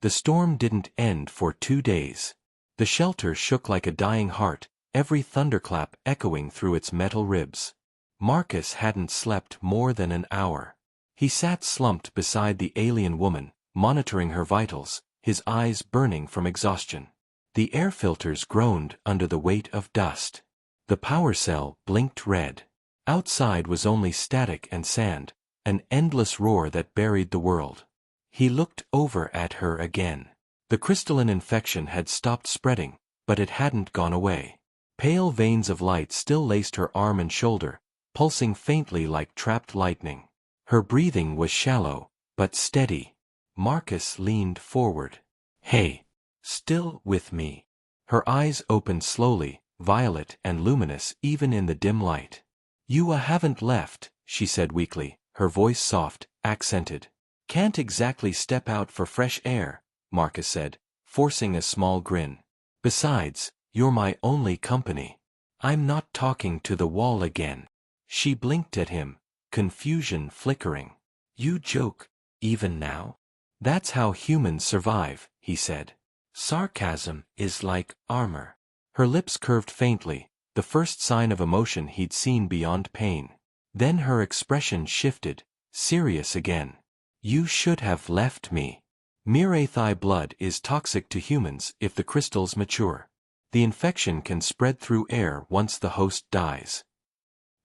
The storm didn't end for 2 days. The shelter shook like a dying heart, every thunderclap echoing through its metal ribs. Marcus hadn't slept more than an hour. He sat slumped beside the alien woman, monitoring her vitals, his eyes burning from exhaustion. The air filters groaned under the weight of dust. The power cell blinked red. Outside was only static and sand, an endless roar that buried the world. He looked over at her again. The crystalline infection had stopped spreading, but it hadn't gone away. Pale veins of light still laced her arm and shoulder, pulsing faintly like trapped lightning. Her breathing was shallow, but steady. Marcus leaned forward. "Hey, still with me?" Her eyes opened slowly, violet and luminous even in the dim light. "You haven't left," she said weakly, her voice soft, accented. "Can't exactly step out for fresh air," Marcus said, forcing a small grin. "Besides, you're my only company. I'm not talking to the wall again." She blinked at him, confusion flickering. "You joke, even now?" "That's how humans survive," he said. "Sarcasm is like armor." Her lips curved faintly, the first sign of emotion he'd seen beyond pain. Then her expression shifted, serious again. "You should have left me. Mirathi blood is toxic to humans if the crystals mature. The infection can spread through air once the host dies."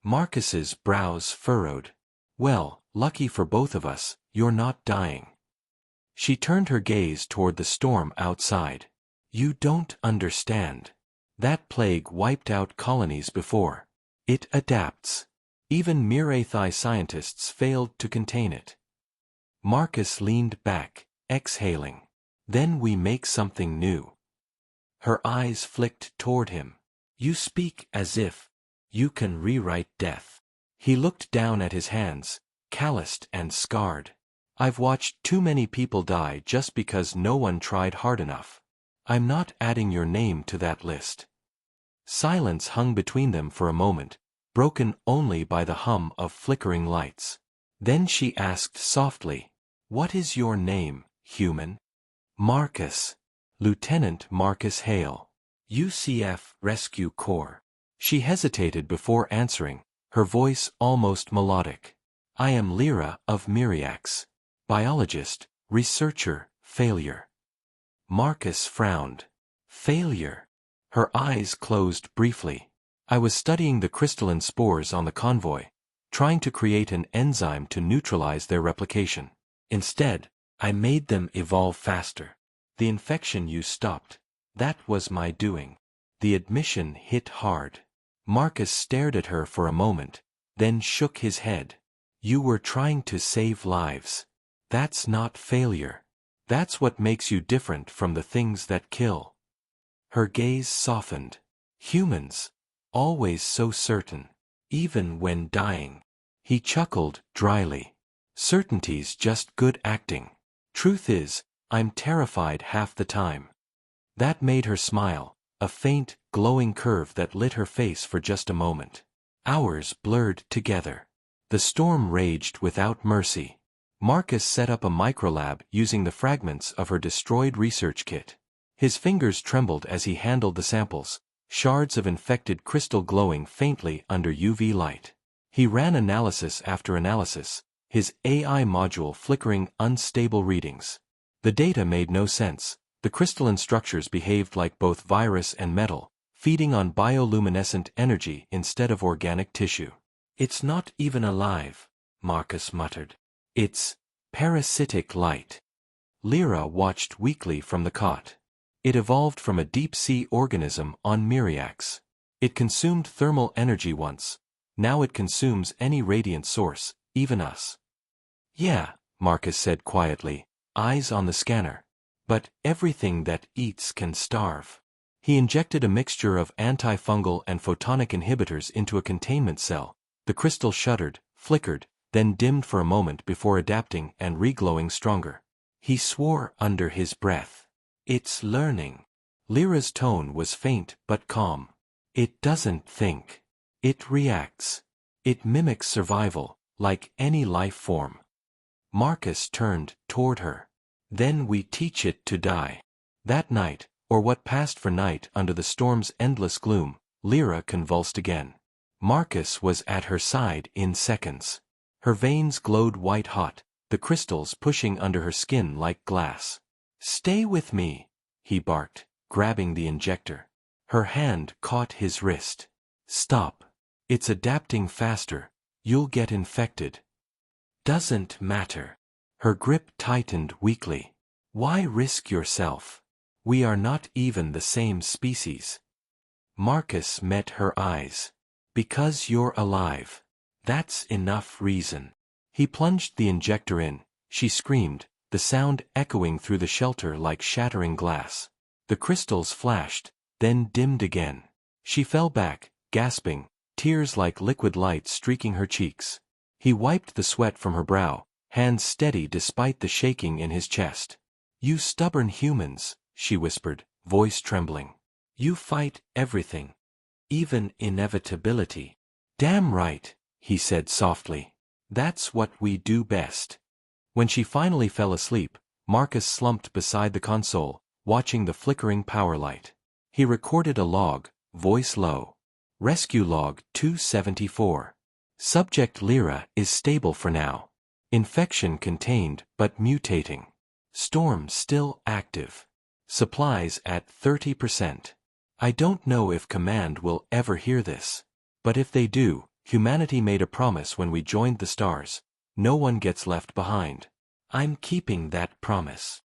Marcus's brows furrowed. "Well, lucky for both of us, you're not dying." She turned her gaze toward the storm outside. "You don't understand. That plague wiped out colonies before. It adapts. Even Mirathi scientists failed to contain it." Marcus leaned back, exhaling. "Then we make something new." Her eyes flicked toward him. "You speak as if you can rewrite death." He looked down at his hands, calloused and scarred. "I've watched too many people die just because no one tried hard enough. I'm not adding your name to that list." Silence hung between them for a moment, broken only by the hum of flickering lights. Then she asked softly, "What is your name, human?" "Marcus. Lieutenant Marcus Hale. UCF Rescue Corps." She hesitated before answering, her voice almost melodic. "I am Lyra of Myriax. Biologist, researcher, failure." Marcus frowned. "Failure?" Her eyes closed briefly. "I was studying the crystalline spores on the convoy, trying to create an enzyme to neutralize their replication. Instead, I made them evolve faster. The infection you stopped. That was my doing." The admission hit hard. Marcus stared at her for a moment, then shook his head. "You were trying to save lives. That's not failure. That's what makes you different from the things that kill." Her gaze softened. "Humans, always so certain, even when dying." He chuckled dryly. "Certainty's just good acting. Truth is, I'm terrified half the time." That made her smile, a faint, glowing curve that lit her face for just a moment. Hours blurred together. The storm raged without mercy. Marcus set up a microlab using the fragments of her destroyed research kit. His fingers trembled as he handled the samples, shards of infected crystal glowing faintly under UV light. He ran analysis after analysis, his AI module flickering unstable readings. The data made no sense. The crystalline structures behaved like both virus and metal, feeding on bioluminescent energy instead of organic tissue. "It's not even alive," Marcus muttered. "It's parasitic light." Lyra watched weakly from the cot. "It evolved from a deep-sea organism on Myriax. It consumed thermal energy once. Now it consumes any radiant source, even us." "Yeah," Marcus said quietly, eyes on the scanner. "But everything that eats can starve." He injected a mixture of antifungal and photonic inhibitors into a containment cell. The crystal shuddered, flickered, then dimmed for a moment before adapting and reglowing stronger. He swore under his breath. "It's learning." Lyra's tone was faint but calm. "It doesn't think. It reacts. It mimics survival, like any life form." Marcus turned toward her. Then we teach it to die. That night, or what passed for night under the storm's endless gloom, Lyra convulsed again. Marcus was at her side in seconds. Her veins glowed white-hot, the crystals pushing under her skin like glass. "Stay with me," he barked, grabbing the injector. Her hand caught his wrist. "Stop. It's adapting faster. You'll get infected." "Doesn't matter." Her grip tightened weakly. "Why risk yourself? We are not even the same species." Marcus met her eyes. "Because you're alive. That's enough reason." He plunged the injector in. She screamed, the sound echoing through the shelter like shattering glass. The crystals flashed, then dimmed again. She fell back, gasping, tears like liquid light streaking her cheeks. He wiped the sweat from her brow, hands steady despite the shaking in his chest. "You stubborn humans," she whispered, voice trembling. "You fight everything. Even inevitability." "Damn right," he said softly. "That's what we do best." When she finally fell asleep, Marcus slumped beside the console, watching the flickering power light. He recorded a log, voice low. "Rescue log 274. Subject Lyra is stable for now. Infection contained but mutating. Storm still active. Supplies at 30%. I don't know if Command will ever hear this. But if they do, humanity made a promise when we joined the stars. No one gets left behind. I'm keeping that promise."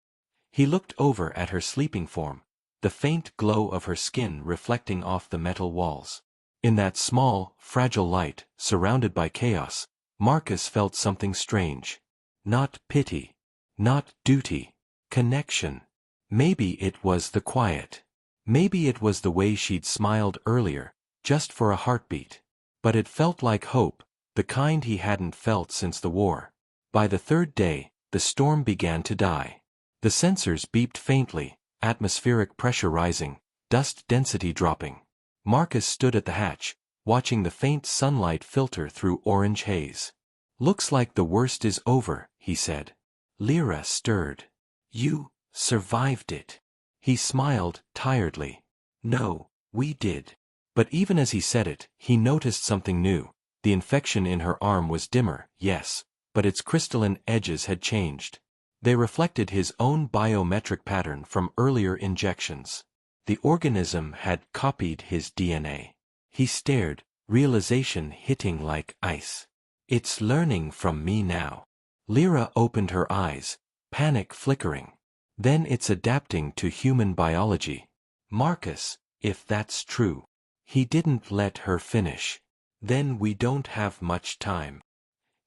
He looked over at her sleeping form, the faint glow of her skin reflecting off the metal walls. In that small, fragile light, surrounded by chaos, Marcus felt something strange. Not pity. Not duty. Connection. Maybe it was the quiet. Maybe it was the way she'd smiled earlier, just for a heartbeat. But it felt like hope, the kind he hadn't felt since the war. By the third day, the storm began to die. The sensors beeped faintly, atmospheric pressure rising, dust density dropping. Marcus stood at the hatch, watching the faint sunlight filter through orange haze. "Looks like the worst is over," he said. Lyra stirred. "You survived it." He smiled tiredly. "No, we did." But even as he said it, he noticed something new. The infection in her arm was dimmer, yes, but its crystalline edges had changed. They reflected his own biometric pattern from earlier injections. The organism had copied his DNA. He stared, realization hitting like ice. "It's learning from me now." Lyra opened her eyes, panic flickering. "Then it's adapting to human biology." "Marcus, if that's true." He didn't let her finish. "Then we don't have much time."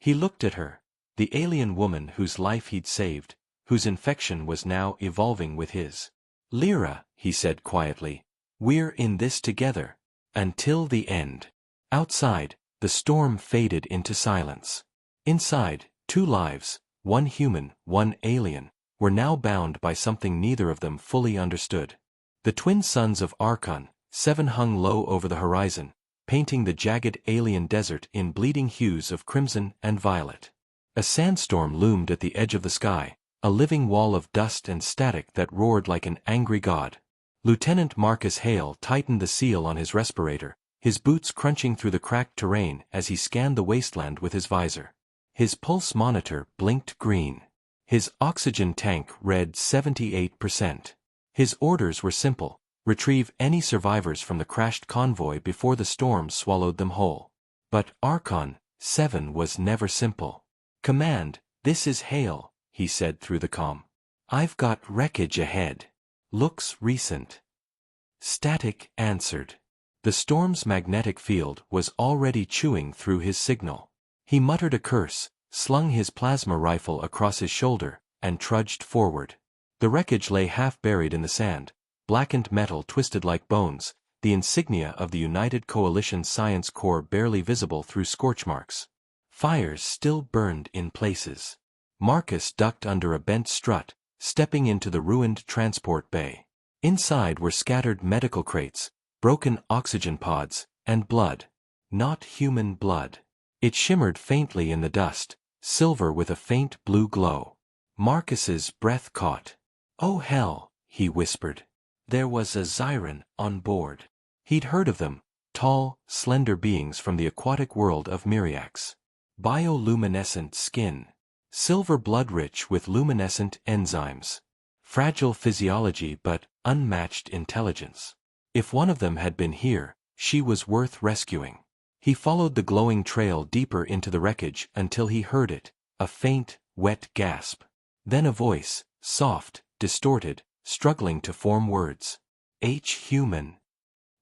He looked at her, the alien woman whose life he'd saved, whose infection was now evolving with his. "Lyra," he said quietly, "we're in this together. Until the end." Outside, the storm faded into silence. Inside, two lives, one human, one alien, were now bound by something neither of them fully understood. The twin suns of Archon, 7 hung low over the horizon, painting the jagged alien desert in bleeding hues of crimson and violet. A sandstorm loomed at the edge of the sky, a living wall of dust and static that roared like an angry god. Lieutenant Marcus Hale tightened the seal on his respirator, his boots crunching through the cracked terrain as he scanned the wasteland with his visor. His pulse monitor blinked green. His oxygen tank read 78%. His orders were simple: retrieve any survivors from the crashed convoy before the storm swallowed them whole. But Archon 7 was never simple. "Command, this is Hale," he said through the comm. "I've got wreckage ahead. Looks recent." Static answered. The storm's magnetic field was already chewing through his signal. He muttered a curse, slung his plasma rifle across his shoulder, and trudged forward. The wreckage lay half buried in the sand, blackened metal twisted like bones, the insignia of the United Coalition Science Corps barely visible through scorch marks. Fires still burned in places. Marcus ducked under a bent strut, stepping into the ruined transport bay. Inside were scattered medical crates, broken oxygen pods, and blood. Not human blood. It shimmered faintly in the dust, silver with a faint blue glow. Marcus's breath caught. "Oh hell," he whispered. There was a Zyran on board. He'd heard of them, tall, slender beings from the aquatic world of Myriax. Bioluminescent skin. Silver blood rich with luminescent enzymes. Fragile physiology but unmatched intelligence. If one of them had been here, she was worth rescuing. He followed the glowing trail deeper into the wreckage until he heard it, a faint, wet gasp. Then a voice, soft, distorted, struggling to form words. Human.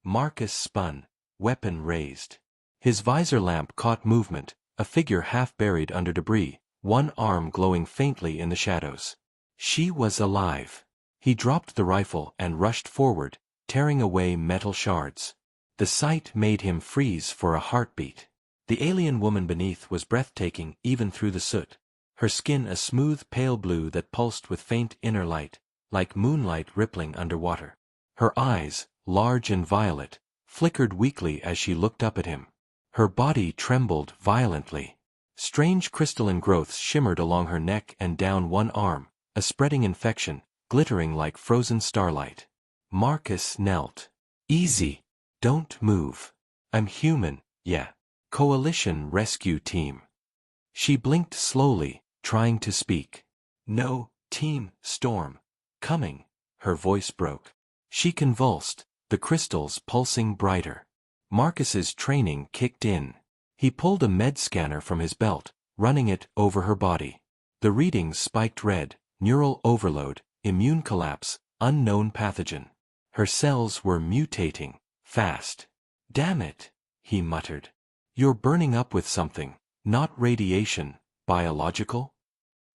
Marcus spun, weapon raised. His visor lamp caught movement, a figure half buried under debris, one arm glowing faintly in the shadows. She was alive. He dropped the rifle and rushed forward, tearing away metal shards. The sight made him freeze for a heartbeat. The alien woman beneath was breathtaking even through the soot. Her skin a smooth pale blue that pulsed with faint inner light, like moonlight rippling underwater. Her eyes, large and violet, flickered weakly as she looked up at him. Her body trembled violently. Strange crystalline growths shimmered along her neck and down one arm, a spreading infection, glittering like frozen starlight. Marcus knelt. Easy. Don't move. I'm human, yeah. Coalition rescue team. She blinked slowly, trying to speak. No, Team Storm. Coming. Her voice broke. She convulsed, the crystals pulsing brighter. Marcus's training kicked in. He pulled a med scanner from his belt, running it over her body. The readings spiked red, neural overload, immune collapse, unknown pathogen. Her cells were mutating, fast. Damn it, he muttered. You're burning up with something, not radiation, biological?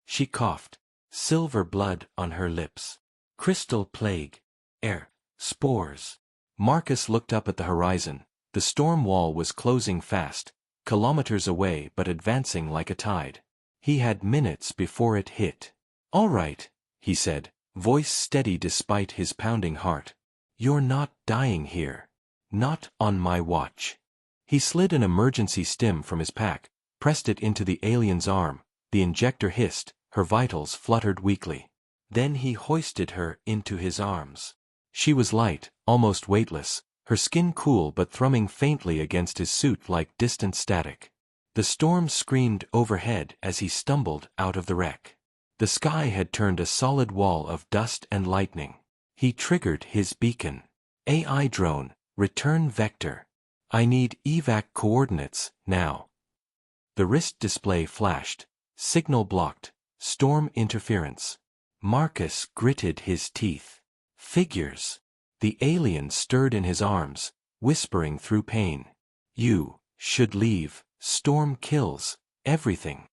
She coughed, silver blood on her lips. Crystal plague. Air. Spores. Marcus looked up at the horizon. The storm wall was closing fast, kilometers away but advancing like a tide. He had minutes before it hit. All right, he said, voice steady despite his pounding heart. You're not dying here. Not on my watch. He slid an emergency stim from his pack, pressed it into the alien's arm. The injector hissed, her vitals fluttered weakly. Then he hoisted her into his arms. She was light, almost weightless, her skin cool but thrumming faintly against his suit like distant static. The storm screamed overhead as he stumbled out of the wreck. The sky had turned a solid wall of dust and lightning. He triggered his beacon. AI drone, return vector. I need evac coordinates, now. The wrist display flashed. Signal blocked. Storm interference. Marcus gritted his teeth. Figures. The alien stirred in his arms, whispering through pain. You should leave. Storm kills everything.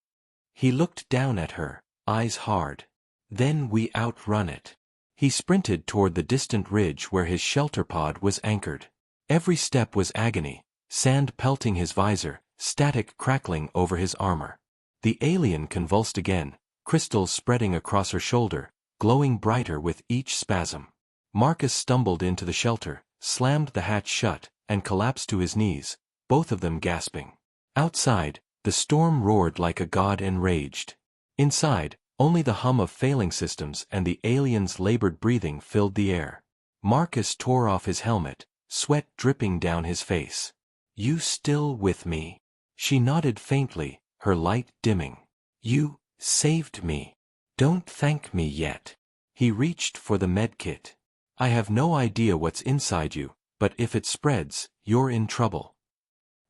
He looked down at her, eyes hard. Then we outrun it. He sprinted toward the distant ridge where his shelter pod was anchored. Every step was agony, sand pelting his visor, static crackling over his armor. The alien convulsed again, crystals spreading across her shoulder, glowing brighter with each spasm. Marcus stumbled into the shelter, slammed the hatch shut, and collapsed to his knees, both of them gasping. Outside, the storm roared like a god enraged. Inside, only the hum of failing systems and the alien's labored breathing filled the air. Marcus tore off his helmet, sweat dripping down his face. You still with me? She nodded faintly, her light dimming. You saved me. Don't thank me yet. He reached for the medkit. I have no idea what's inside you, but if it spreads, you're in trouble.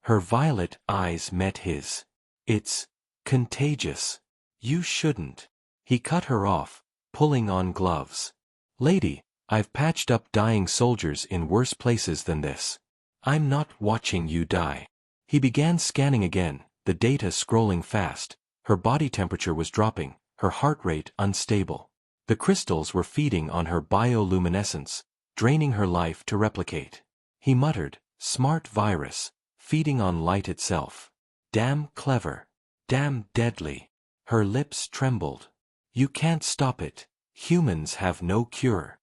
Her violet eyes met his. It's contagious. You shouldn't. He cut her off, pulling on gloves. Lady, I've patched up dying soldiers in worse places than this. I'm not watching you die. He began scanning again, the data scrolling fast. Her body temperature was dropping, her heart rate unstable. The crystals were feeding on her bioluminescence, draining her life to replicate. He muttered, smart virus, feeding on light itself. Damn clever. Damn deadly. Her lips trembled. You can't stop it. Humans have no cure.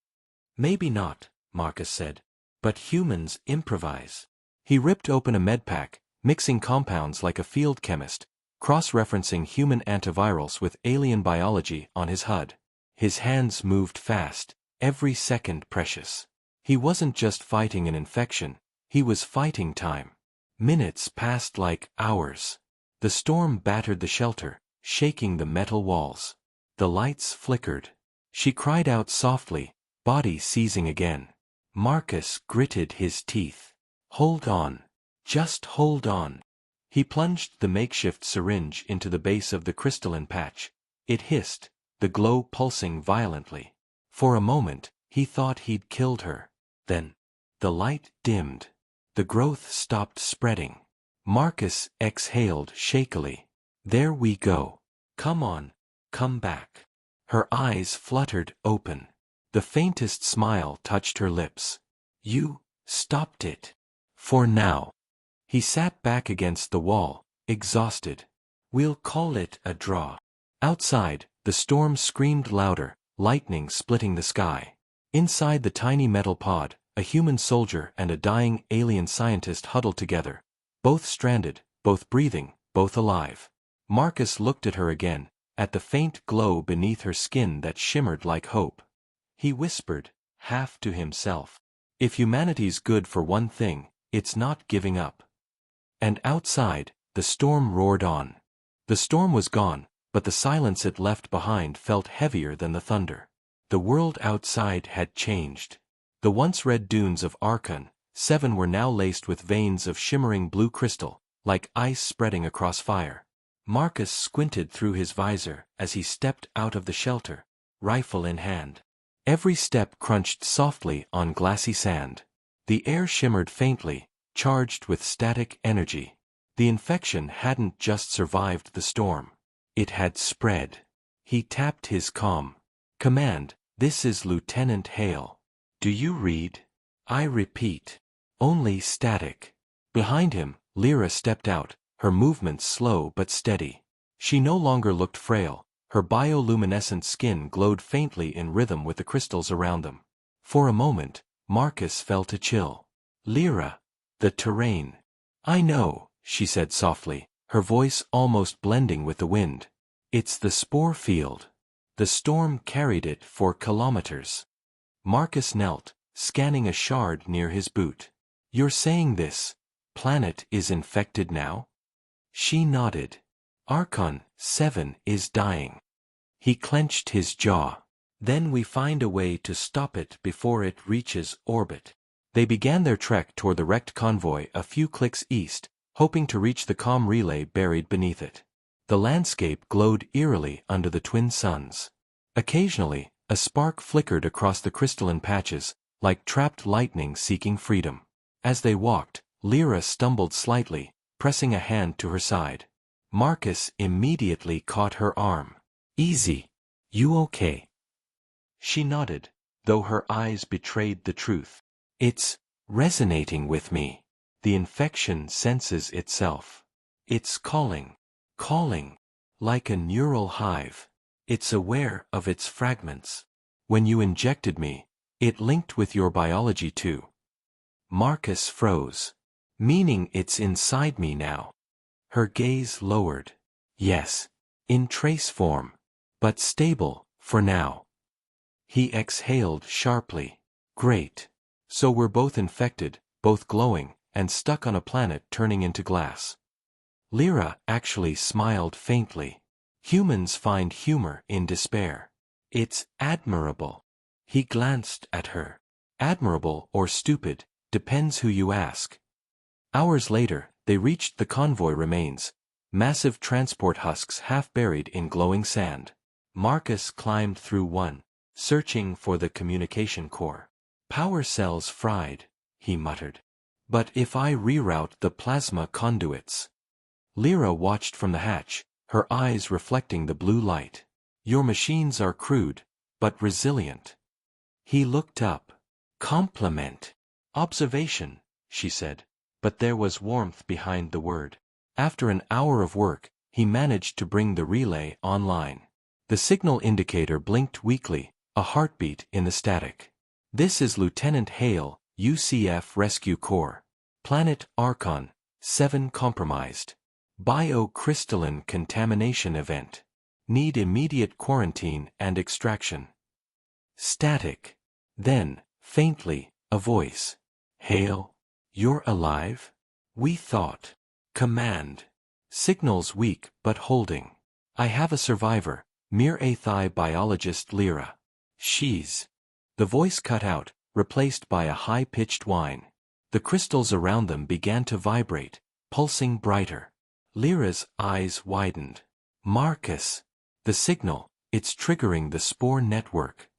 Maybe not, Marcus said. But humans improvise. He ripped open a medpack, mixing compounds like a field chemist, cross-referencing human antivirals with alien biology on his HUD. His hands moved fast, every second precious. He wasn't just fighting an infection, he was fighting time. Minutes passed like hours. The storm battered the shelter, shaking the metal walls. The lights flickered. She cried out softly, body seizing again. Marcus gritted his teeth. Hold on. Just hold on. He plunged the makeshift syringe into the base of the crystalline patch. It hissed, the glow pulsing violently. For a moment, he thought he'd killed her. Then, the light dimmed. The growth stopped spreading. Marcus exhaled shakily. There we go. Come on, come back. Her eyes fluttered open. The faintest smile touched her lips. You stopped it. For now. He sat back against the wall, exhausted. We'll call it a draw. Outside, the storm screamed louder, lightning splitting the sky. Inside the tiny metal pod, a human soldier and a dying alien scientist huddled together. Both stranded, both breathing, both alive. Marcus looked at her again, at the faint glow beneath her skin that shimmered like hope. He whispered, half to himself. If humanity's good for one thing, it's not giving up. And outside, the storm roared on. The storm was gone, but the silence it left behind felt heavier than the thunder. The world outside had changed. The once red dunes of Archon 7 were now laced with veins of shimmering blue crystal, like ice spreading across fire. Marcus squinted through his visor as he stepped out of the shelter, rifle in hand. Every step crunched softly on glassy sand. The air shimmered faintly, charged with static energy. The infection hadn't just survived the storm. It had spread. He tapped his comm. Command, this is Lieutenant Hale. Do you read? I repeat. Only static. Behind him, Lyra stepped out, her movements slow but steady. She no longer looked frail. Her bioluminescent skin glowed faintly in rhythm with the crystals around them. For a moment, Marcus felt a chill. Lyra. The terrain. I know, she said softly, her voice almost blending with the wind. It's the spore field. The storm carried it for kilometers. Marcus knelt, scanning a shard near his boot. You're saying this planet is infected now? She nodded. Archon 7 is dying. He clenched his jaw. Then we find a way to stop it before it reaches orbit. They began their trek toward the wrecked convoy a few clicks east, hoping to reach the comm relay buried beneath it. The landscape glowed eerily under the twin suns. Occasionally, a spark flickered across the crystalline patches, like trapped lightning seeking freedom. As they walked, Lyra stumbled slightly, pressing a hand to her side. Marcus immediately caught her arm. Easy. You okay? She nodded, though her eyes betrayed the truth. It's resonating with me. The infection senses itself. It's calling, like a neural hive. It's aware of its fragments. When you injected me, it linked with your biology too. Marcus froze. Meaning it's inside me now. Her gaze lowered. Yes, in trace form, but stable, for now. He exhaled sharply. Great. So we're both infected, both glowing, and stuck on a planet turning into glass. Lyra actually smiled faintly. Humans find humor in despair. It's admirable. He glanced at her. Admirable or stupid, depends who you ask. Hours later, they reached the convoy remains, massive transport husks half buried in glowing sand. Marcus climbed through one, searching for the communication core. Power cells fried, he muttered. But if I reroute the plasma conduits? Lyra watched from the hatch, her eyes reflecting the blue light. Your machines are crude, but resilient. He looked up. Compliment. Observation, she said, but there was warmth behind the word. After an hour of work, he managed to bring the relay online. The signal indicator blinked weakly, a heartbeat in the static. This is Lieutenant Hale, UCF Rescue Corps. Planet Archon 7 compromised. Biocrystalline contamination event. Need immediate quarantine and extraction. Static. Then, faintly, a voice. Hail. You're alive? We thought. Command. Signals weak but holding. I have a survivor, Mir Athai biologist Lyra. She's. The voice cut out, replaced by a high-pitched whine. The crystals around them began to vibrate, pulsing brighter. Lyra's eyes widened. Marcus. The signal, it's triggering the spore network.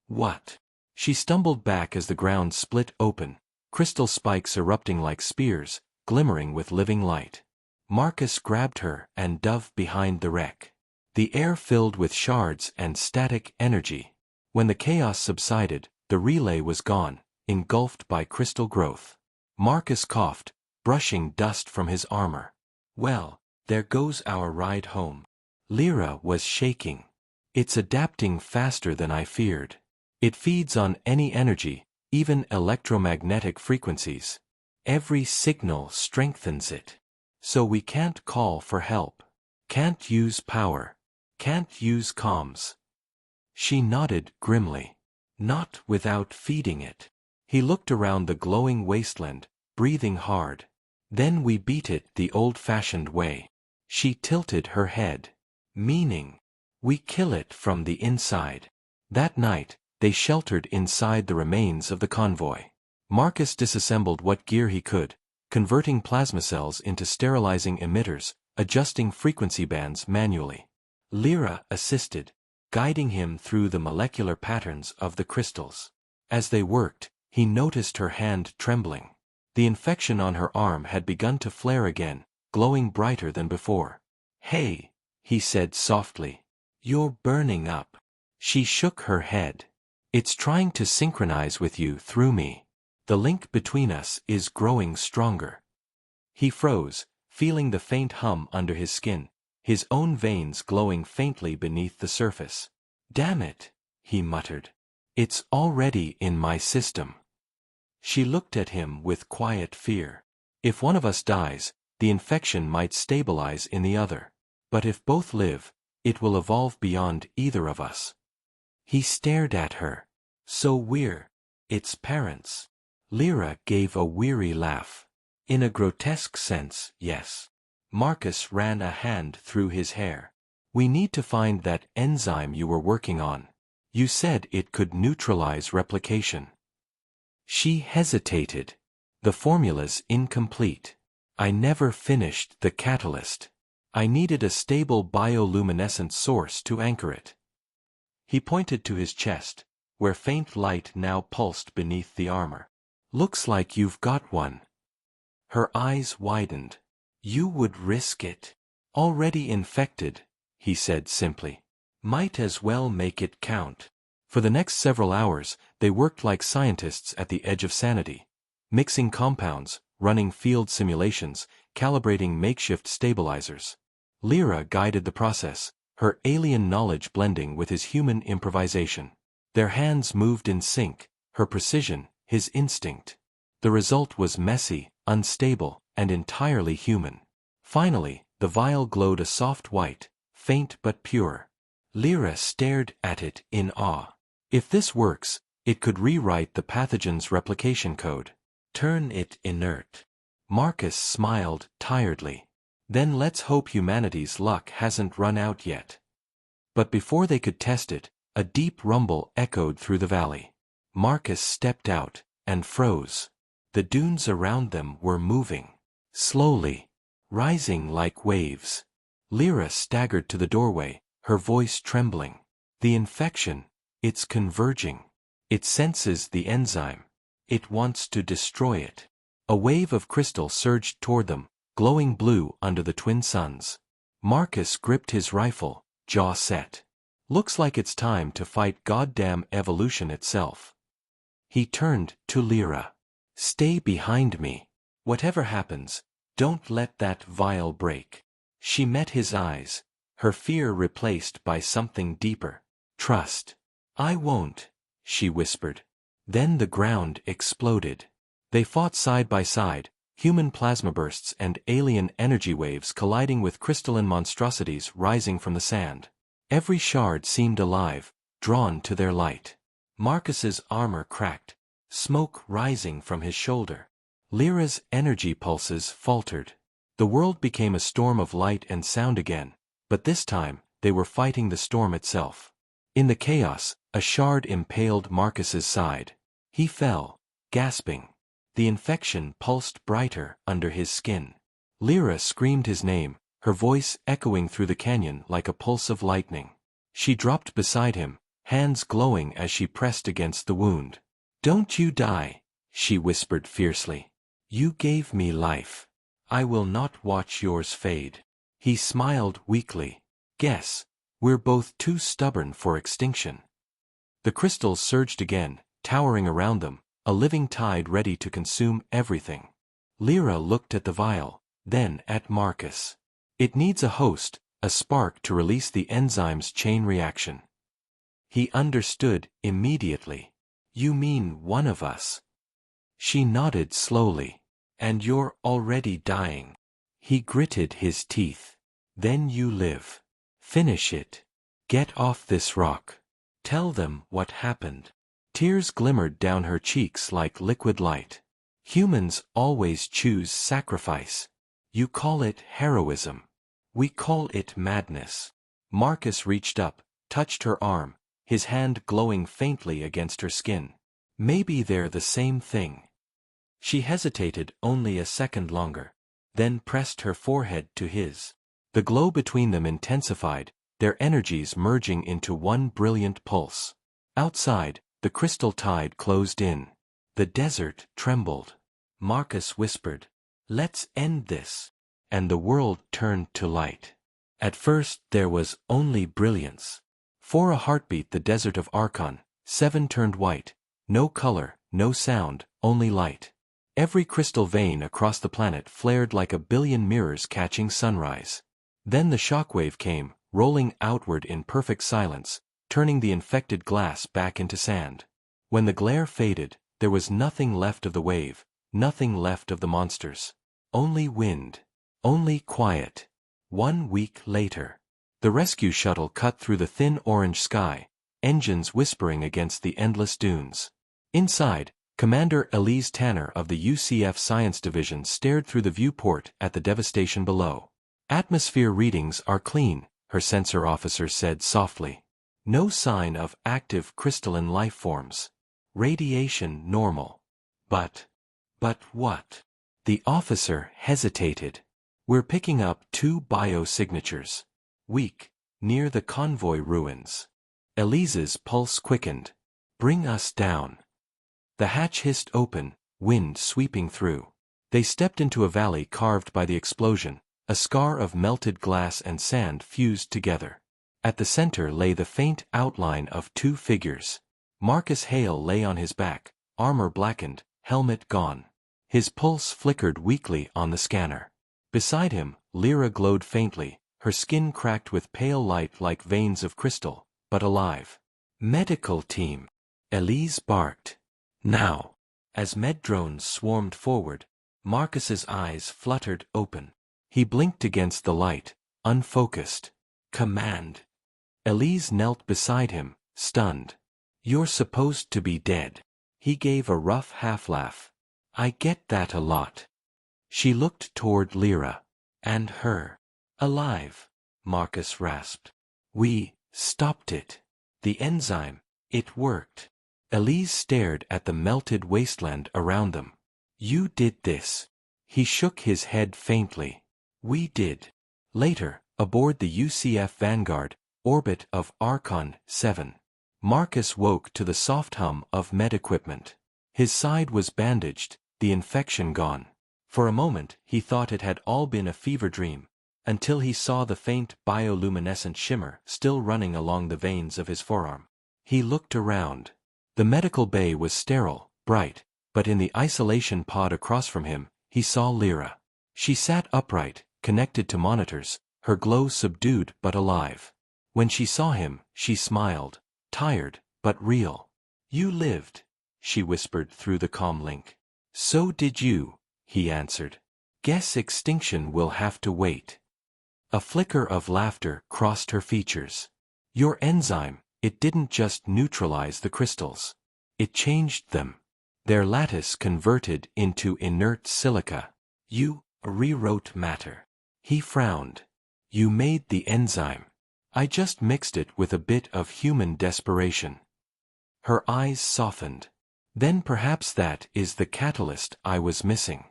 What? She stumbled back as the ground split open, crystal spikes erupting like spears, glimmering with living light. Marcus grabbed her and dove behind the wreck. The air filled with shards and static energy. When the chaos subsided, the relay was gone, engulfed by crystal growth. Marcus coughed, brushing dust from his armor. Well, there goes our ride home. Lyra was shaking. It's adapting faster than I feared. It feeds on any energy, even electromagnetic frequencies. Every signal strengthens it. So we can't call for help. Can't use power. Can't use comms. She nodded grimly. Not without feeding it. He looked around the glowing wasteland, breathing hard. Then we beat it the old-fashioned way. She tilted her head. Meaning, we kill it from the inside. That night, they sheltered inside the remains of the convoy. Marcus disassembled what gear he could, converting plasma cells into sterilizing emitters, adjusting frequency bands manually. Lyra assisted, guiding him through the molecular patterns of the crystals. As they worked, he noticed her hand trembling. The infection on her arm had begun to flare again, glowing brighter than before. Hey, he said softly. You're burning up. She shook her head. It's trying to synchronize with you through me. The link between us is growing stronger. He froze, feeling the faint hum under his skin, his own veins glowing faintly beneath the surface. Damn it, he muttered. It's already in my system. She looked at him with quiet fear. If one of us dies, the infection might stabilize in the other. But if both live, it will evolve beyond either of us. He stared at her. So we're its parents. Lyra gave a weary laugh. In a grotesque sense, yes. Marcus ran a hand through his hair. We need to find that enzyme you were working on. You said it could neutralize replication. She hesitated. The formula's incomplete. I never finished the catalyst. I needed a stable bioluminescent source to anchor it. He pointed to his chest, where faint light now pulsed beneath the armor. Looks like you've got one. Her eyes widened. You would risk it. Already infected, he said simply. Might as well make it count. For the next several hours, they worked like scientists at the edge of sanity, mixing compounds, running field simulations, calibrating makeshift stabilizers. Lyra guided the process, her alien knowledge blending with his human improvisation. Their hands moved in sync, her precision, his instinct. The result was messy, unstable, and entirely human. Finally, the vial glowed a soft white, faint but pure. Lyra stared at it in awe. If this works, it could rewrite the pathogen's replication code. Turn it inert. Marcus smiled tiredly. Then let's hope humanity's luck hasn't run out yet. But before they could test it, a deep rumble echoed through the valley. Marcus stepped out and froze. The dunes around them were moving. Slowly. Rising like waves. Lyra staggered to the doorway, her voice trembling. The infection, it's converging. It senses the enzyme. It wants to destroy it. A wave of crystal surged toward them, glowing blue under the twin suns. Marcus gripped his rifle, jaw set. Looks like it's time to fight goddamn evolution itself. He turned to Lyra. Stay behind me. Whatever happens, don't let that vial break. She met his eyes, her fear replaced by something deeper. Trust. I won't, she whispered. Then the ground exploded. They fought side by side, human plasma bursts and alien energy waves colliding with crystalline monstrosities rising from the sand. Every shard seemed alive, drawn to their light. Marcus's armor cracked, smoke rising from his shoulder. Lyra's energy pulses faltered. The world became a storm of light and sound again, but this time, they were fighting the storm itself. In the chaos, a shard impaled Marcus's side. He fell, gasping. The infection pulsed brighter under his skin. Lyra screamed his name, her voice echoing through the canyon like a pulse of lightning. She dropped beside him, hands glowing as she pressed against the wound. "Don't you die," she whispered fiercely. "You gave me life. I will not watch yours fade." He smiled weakly. "Guess, we're both too stubborn for extinction." The crystals surged again, towering around them, a living tide ready to consume everything. Lyra looked at the vial, then at Marcus. "It needs a host, a spark to release the enzyme's chain reaction." He understood immediately. "You mean one of us?" She nodded slowly. "And you're already dying." He gritted his teeth. "Then you live. Finish it. Get off this rock. Tell them what happened." Tears glimmered down her cheeks like liquid light. "Humans always choose sacrifice. You call it heroism. We call it madness." Marcus reached up, touched her arm, his hand glowing faintly against her skin. "Maybe they're the same thing." She hesitated only a second longer, then pressed her forehead to his. The glow between them intensified, their energies merging into one brilliant pulse. Outside, the crystal tide closed in. The desert trembled. Marcus whispered, "Let's end this." And the world turned to light. At first there was only brilliance. For a heartbeat the desert of Archon, 7 turned white, no color, no sound, only light. Every crystal vein across the planet flared like a billion mirrors catching sunrise. Then the shockwave came, rolling outward in perfect silence, turning the infected glass back into sand. When the glare faded, there was nothing left of the wave, nothing left of the monsters. Only wind. Only quiet. 1 week later. The rescue shuttle cut through the thin orange sky, engines whispering against the endless dunes. Inside, Commander Elise Tanner of the UCF Science Division stared through the viewport at the devastation below. "Atmosphere readings are clean," her sensor officer said softly. "No sign of active crystalline life forms. Radiation normal. But what?" The officer hesitated. "We're picking up 2 biosignatures. Weak, near the convoy ruins." Elise's pulse quickened. "Bring us down." The hatch hissed open, wind sweeping through. They stepped into a valley carved by the explosion, a scar of melted glass and sand fused together. At the center lay the faint outline of 2 figures. Marcus Hale lay on his back, armor blackened, helmet gone. His pulse flickered weakly on the scanner. Beside him, Lyra glowed faintly, her skin cracked with pale light like veins of crystal, but alive. "Medical team," Elise barked. "Now." As med drones swarmed forward, Marcus's eyes fluttered open. He blinked against the light, unfocused. "Command." Elise knelt beside him, stunned. "You're supposed to be dead." He gave a rough half-laugh. "I get that a lot." She looked toward Lyra. "And her." "Alive," Marcus rasped. "We stopped it. The enzyme, it worked." Elise stared at the melted wasteland around them. "You did this." He shook his head faintly. "We did." Later, aboard the UCF Vanguard, orbit of Archon 7. Marcus woke to the soft hum of med equipment. His side was bandaged, the infection gone. For a moment he thought it had all been a fever dream, until he saw the faint bioluminescent shimmer still running along the veins of his forearm. He looked around. The medical bay was sterile, bright, but in the isolation pod across from him, he saw Lyra. She sat upright, connected to monitors, her glow subdued but alive. When she saw him, she smiled, tired, but real. "You lived," she whispered through the comm link. "So did you," he answered. Guess extinction will have to wait. A flicker of laughter crossed her features. Your enzyme, it didn't just neutralize the crystals. It changed them. Their lattice converted into inert silica. You rewrote matter. He frowned. You made the enzyme. I just mixed it with a bit of human desperation. Her eyes softened. Then perhaps that is the catalyst I was missing.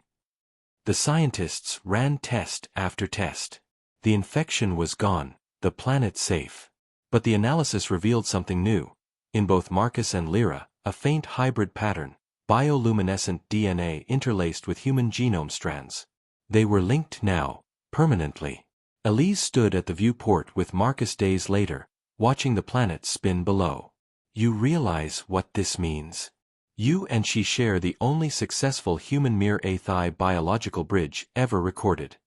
The scientists ran test after test. The infection was gone, the planet safe. But the analysis revealed something new. In both Marcus and Lyra, a faint hybrid pattern, bioluminescent DNA interlaced with human genome strands. They were linked now, permanently. Elise stood at the viewport with Marcus days later, watching the planet spin below. You realize what this means? You and she share the only successful human Mir-Athi biological bridge ever recorded.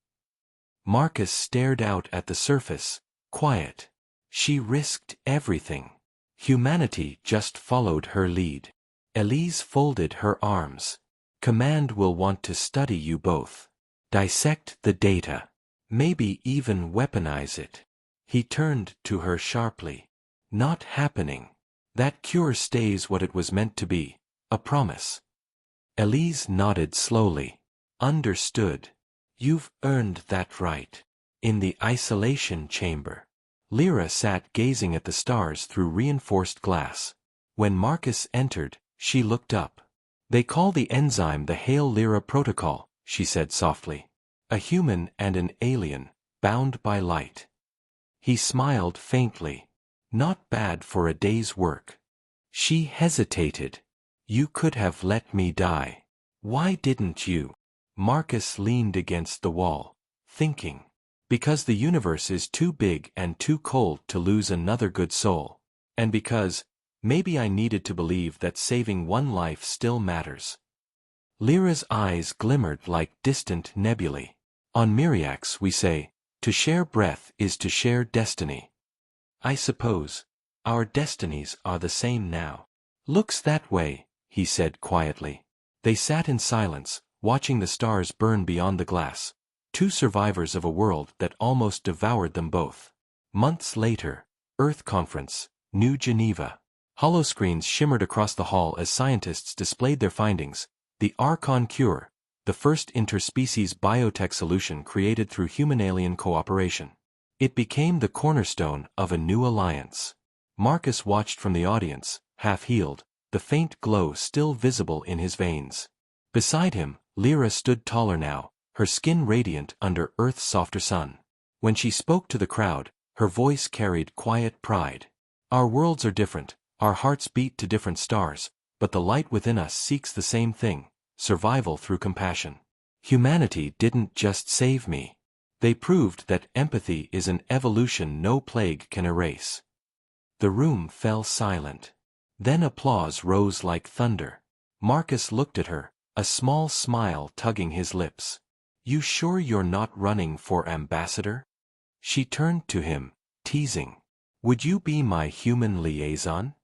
Marcus stared out at the surface, quiet. She risked everything. Humanity just followed her lead. Elise folded her arms. Command will want to study you both. Dissect the data. Maybe even weaponize it. He turned to her sharply. Not happening. That cure stays what it was meant to be, a promise. Elise nodded slowly. Understood. You've earned that right. In the isolation chamber. Lyra sat gazing at the stars through reinforced glass. When Marcus entered, she looked up. They call the enzyme the Hail Lyra Protocol, she said softly. A human and an alien, bound by light. He smiled faintly. Not bad for a day's work. She hesitated. You could have let me die. Why didn't you? Marcus leaned against the wall, thinking. Because the universe is too big and too cold to lose another good soul. And because, maybe I needed to believe that saving one life still matters. Lyra's eyes glimmered like distant nebulae. On Myriax we say, to share breath is to share destiny. I suppose, our destinies are the same now. Looks that way, he said quietly. They sat in silence, watching the stars burn beyond the glass. Two survivors of a world that almost devoured them both. Months later, Earth Conference, New Geneva. Holoscreens shimmered across the hall as scientists displayed their findings. The Archon cure, the first interspecies biotech solution created through human-alien cooperation. It became the cornerstone of a new alliance. Marcus watched from the audience, half-healed, the faint glow still visible in his veins. Beside him, Lyra stood taller now, her skin radiant under Earth's softer sun. When she spoke to the crowd, her voice carried quiet pride. Our worlds are different, our hearts beat to different stars, but the light within us seeks the same thing, survival through compassion. Humanity didn't just save me. They proved that empathy is an evolution no plague can erase. The room fell silent. Then applause rose like thunder. Marcus looked at her, a small smile tugging his lips. You sure you're not running for ambassador? She turned to him, teasing. Would you be my human liaison?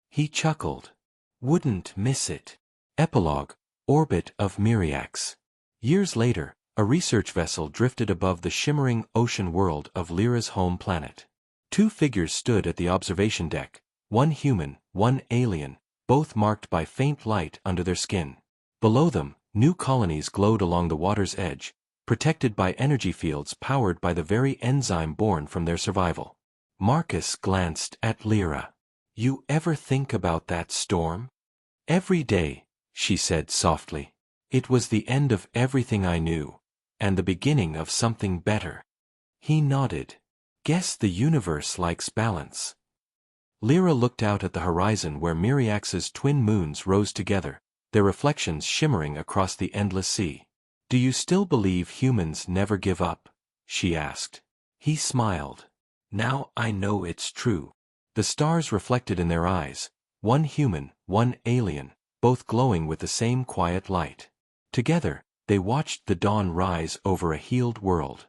He chuckled. Wouldn't miss it. Epilogue, Orbit of Myriax. Years later, a research vessel drifted above the shimmering ocean world of Lyra's home planet. Two figures stood at the observation deck, one human, one alien, both marked by faint light under their skin. Below them, new colonies glowed along the water's edge, protected by energy fields powered by the very enzyme born from their survival. Marcus glanced at Lyra. You ever think about that storm? Every day, she said softly. It was the end of everything I knew, and the beginning of something better. He nodded. Guess the universe likes balance. Lyra looked out at the horizon where Myriax's twin moons rose together, their reflections shimmering across the endless sea. Do you still believe humans never give up? She asked. He smiled. Now I know it's true. The stars reflected in their eyes, one human, one alien, both glowing with the same quiet light. Together, they watched the dawn rise over a healed world.